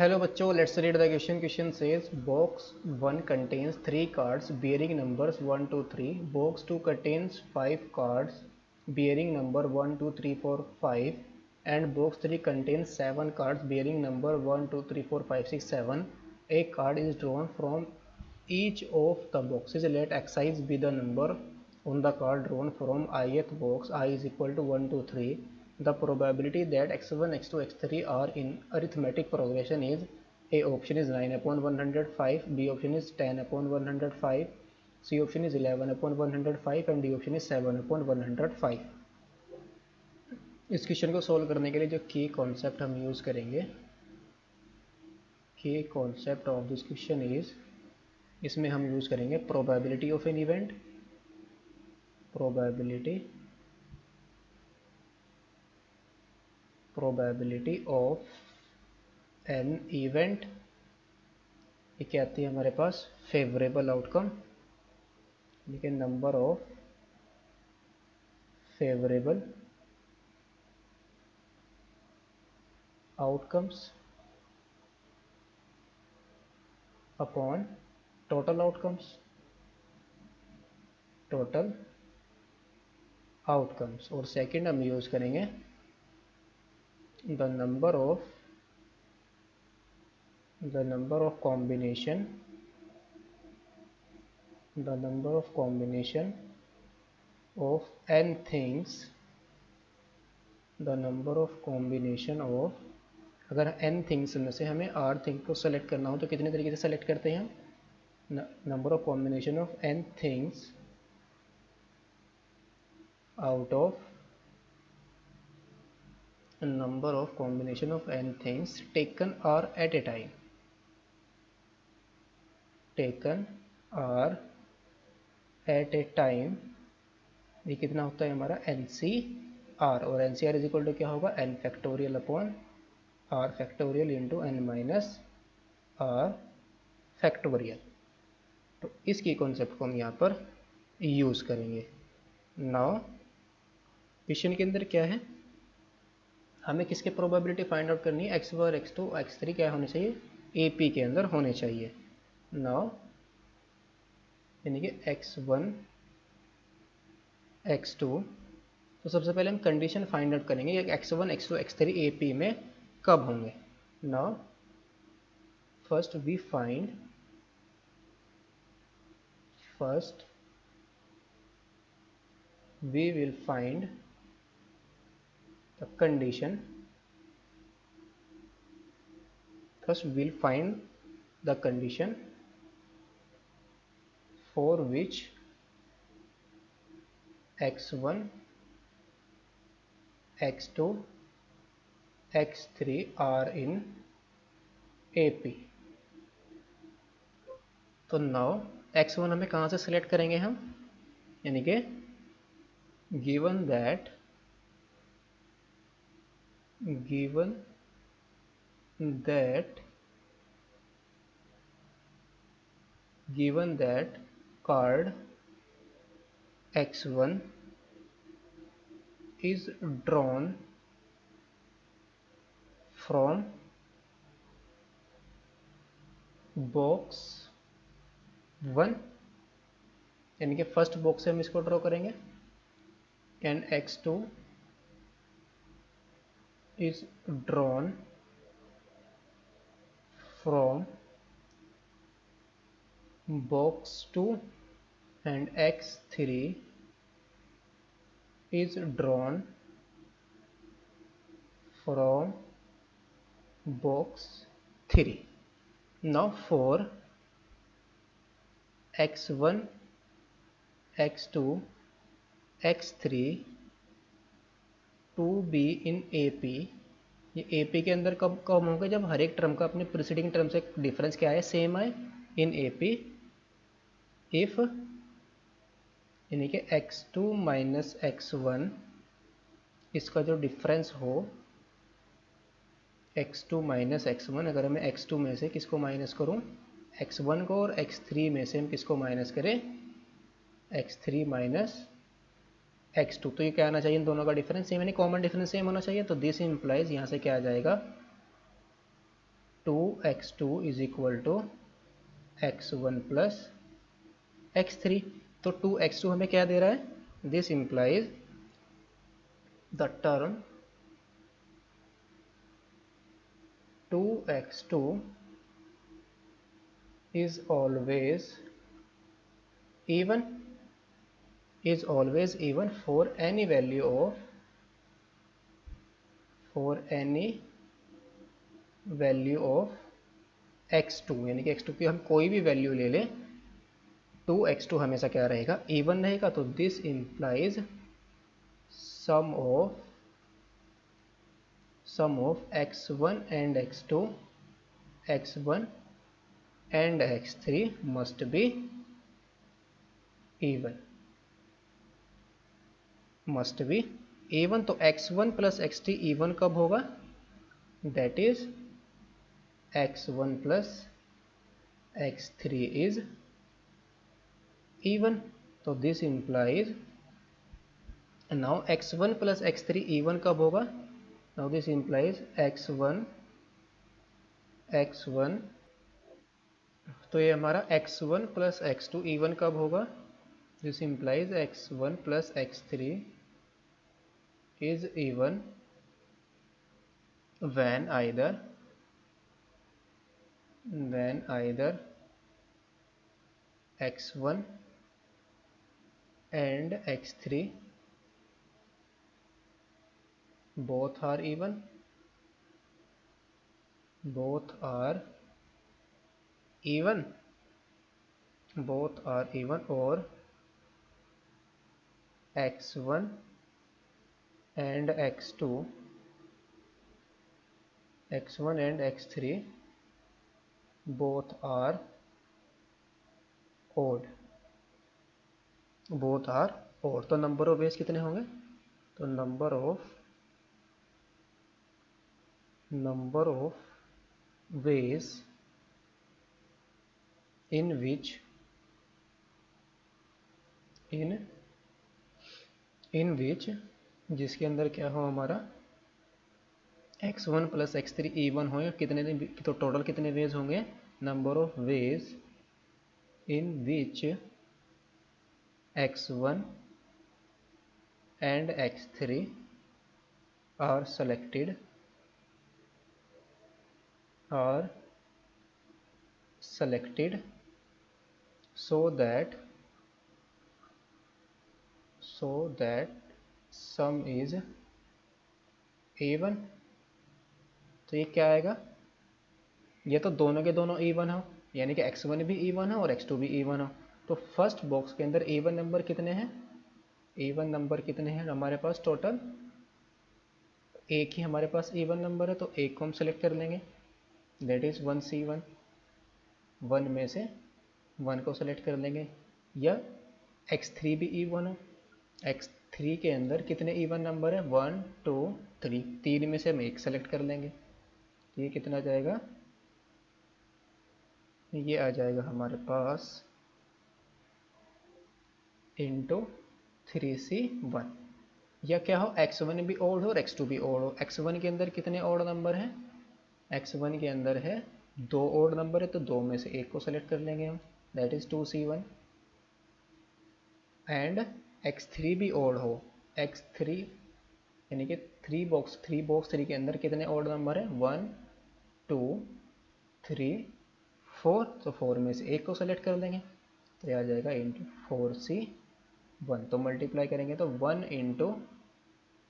Hello बच्चों, let's read the question. Question says box 1 contains 3 cards bearing numbers 1 2 3. Box 2 contains 5 cards bearing number 1 2 3 4 5, and box 3 contains 7 cards bearing number 1 2 3 4 5 6 7. A card is drawn from each of the boxes. Let xi be the number on the card drawn from ith box. I is equal to 1 2 3. The probability that x1, x2, x3 are in arithmetic progression is: A option is 9 upon 105, B option is 10 upon 105, C option is 11 upon 105 and D option is 7 upon 105. इस question को solve करने के लिए जो की concept हम use करेंगे, की concept of this question is, इसमें हम यूज़ करेंगे probability of an event, probability of an event. ये क्या आती है हमारे पास? फेवरेबल आउटकम, लेकिन number of favourable outcomes upon total outcomes, और सेकंड हम यूज करेंगे the number of combination of n things, अगर n थिंग्स में से हमें r थिंग को सेलेक्ट करना हो तो कितने तरीके से सेलेक्ट करते हैं हम? Number of combination of n things out of number of combination of n things taken r at a time, ये कितना होता है हमारा? NCR, और NCR इज इक्वल टू क्या होगा? n factorial upon r factorial into n minus r factorial. तो इसकी कॉन्सेप्ट को हम यहाँ पर यूज़ करेंगे. नाउ क्वेश्चन के अंदर क्या है, हमें किसके प्रोबेबिलिटी फाइंड आउट करनी है? x1, x2, x3 क्या होने चाहिए? AP के अंदर होने चाहिए. नाउ यानी कि x1, x2, तो सबसे पहले हम कंडीशन फाइंड आउट करेंगे कि x1, x2, x3 AP में कब होंगे. Now first we will find the condition. First we'll find the condition for which x1, x2, x3 are in AP. तो नाउ x1 हमें कहाँ से सिलेक्ट करेंगे हम? यानी कि given that card x1 is drawn from box 1, यानी कि फर्स्ट बॉक्स से हम इसको ड्रॉ करेंगे, and x2 is drawn from box 2 and x3 is drawn from box 3. Now for x1, x2, x3 to be in AP, ये AP के अंदर कब होंगे? जब हर एक टर्म का अपने प्रीसीडिंग टर्म से डिफरेंस क्या है? सेम आए. इन AP इफ, यानी कि x2 माइनस x1, इसका जो डिफरेंस हो x2 माइनस x1, अगर मैं x2 में से किसको माइनस करूं? x1 को, और x3 में से हम किसको माइनस करें? x3 minus x2. तो ये क्या आना चाहिए? इन दोनों का डिफरेंस सेम, यानी कॉमन डिफरेंस सेम होना चाहिए. तो दिस इम्प्लाइज, यहाँ से क्या आ जाएगा? 2x2 is equal to x1 plus x3। तो 2x2 हमें क्या दे रहा है? This implies the term 2x2 is always even for any value of x2, यानी कि x2 की हम कोई भी वैल्यू ले लें 2x2 हमेशा क्या रहेगा? इवन रहेगा। तो this implies sum of x1 and x2, x1 and x3 must be even. तो x1 प्लस x3 इवन कब होगा? That is x1 plus x3 is even. तो this implies now x1 plus x3 even कब होगा? Now this implies x1 तो ये हमारा x1 plus x2 even कब होगा? This implies x1 plus x3 is even when either x1 and x3 both are even or x1 and x2, x1 and x3 both are odd। तो number of ways कितने होंगे? तो number of ways in विच जिसके अंदर क्या हो हमारा x1 plus x3 even हो, कितने? तो टोटल कितने वेज होंगे? Number of ways in which x1 and x3 are selected so that sum is even। तो ये क्या आएगा? ये तो दोनों के दोनों इवन हो, यानी कि x1 भी इवन हो और x2 भी इवन हो। तो फर्स्ट बॉक्स के अंदर इवन नंबर कितने हैं? हमारे पास टोटल एक ही हमारे पास इवन नंबर है, तो एक को हम सेलेक्ट कर लेंगे, दैट इज 1C1। 1 में से 1 को सेलेक्ट कर लेंगे। या x3 भी इवन हो, x3 के अंदर कितने इवन नंबर है? 1 2 3, 3 में से हम एक सेलेक्ट कर लेंगे। ये कितना जाएगा? ये आ जाएगा हमारे पास इंटू 3C1। या क्या हो? x1 भी ओड हो और x2 भी ओड हो। x1 के अंदर कितने ओड नंबर हैं? x1 के अंदर है 2 ओड नंबर है, तो 2 में से एक को सेलेक्ट कर लेंगे हम, that is 2C1। And x3 भी ओड हो, x3 यानी कि 3 बॉक्स 3 के अंदर कितने ओड नंबर है? 1 2 3 4, तो 4 में से एक को सेलेक्ट कर लेंगे, तो यह आ जाएगा इंटू 4C1। तो मल्टीप्लाई करेंगे तो 1 इंटू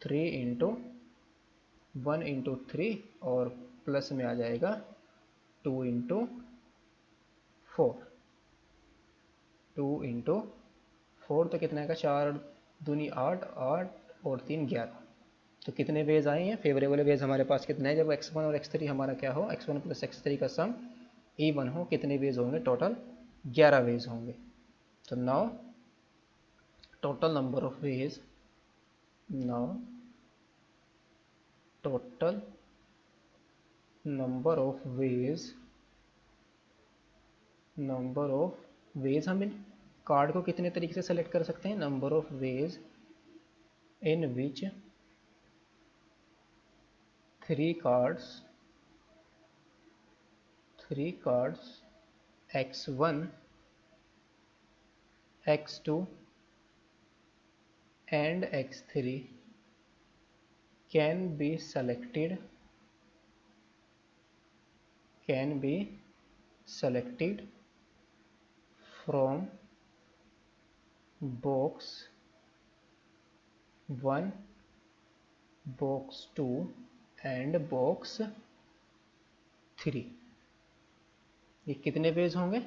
3 इंटू 1 इंटू 3 और प्लस में आ जाएगा 2 इंटू 4। 2 इंटू 4 तो कितना आएगा? 4 दूनी 8, 8 और 3 11। तो कितने वेज आए हैं? फेवरेबल वेज हमारे पास कितने हैं? जब x1 और x3 हमारा क्या हो? x1 प्लस x3 का सम इवन हो, कितने वेज होंगे? टोटल 11 वेज होंगे। तो now total number of ways हम इन कार्ड को कितने तरीके से सेलेक्ट कर सकते हैं? Number of ways in which 3 cards 3 cards x1, x2 and x3 can be selected from box 1, box 2 and box 3। ये कितने पेज होंगे?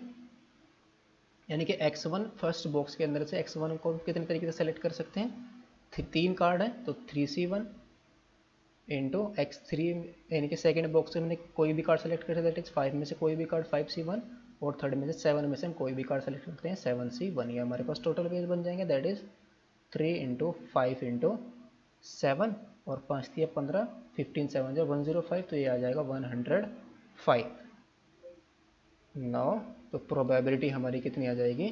यानी कि x1 फर्स्ट बॉक्स के अंदर से x1 को कितने तरीके से सेलेक्ट कर सकते हैं? 3 कार्ड है तो 3c1 इंटू x3, यानी कि सेकेंड बॉक्स में कोई भी कार्ड सेलेक्ट कर सकते हैं 5 में से कोई भी कार्ड 5c1 और थर्ड में से 7 में से हम कोई भी कार्ड सेलेक्ट करते हैं 7c1। ये हमारे पास टोटल पेज बन जाएंगे, दैट इज 3 इंटू 5 इंटू 7 और 5 दिया 15, 15 7 जो 105, तो ये आ जाएगा 105। नाउ तो प्रोबेबिलिटी हमारी कितनी आ जाएगी?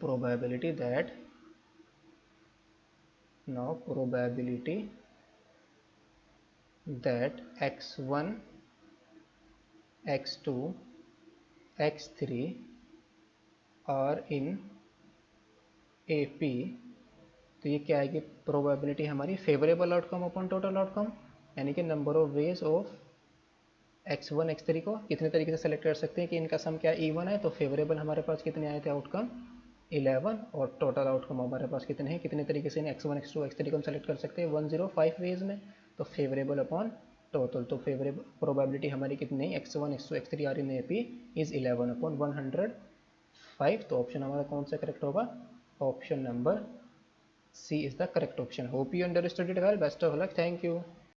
Probability that x1, x2, x3 are in AP। तो ये क्या आएगी प्रोबेबिलिटी हमारी? Favourable outcome upon total outcome, यानी कि number of ways of x1 x3 को कितने तरीके से सेलेक्ट कर सकते हैं कि इनका सम क्या इवन है। तो फेवरेबल हमारे पास कितने आए थे आउटकम? 11 और टोटल आउटकम हमारे पास कितने हैं? कितने तरीके से x1 x2 x3 को हम सेलेक्ट कर सकते हैं? 105 वेज में। तो फेवरेबल अपॉन टोटल, तो फेवरेबल प्रोबेबिलिटी हमारी कितनी? x1 x2 x3 are in AP is 11 upon 105। तो ऑप्शन हमारा कौन सा करेक्ट होगा? Option number C is the correct option. Hope you understood it well. Best of luck. Thank you.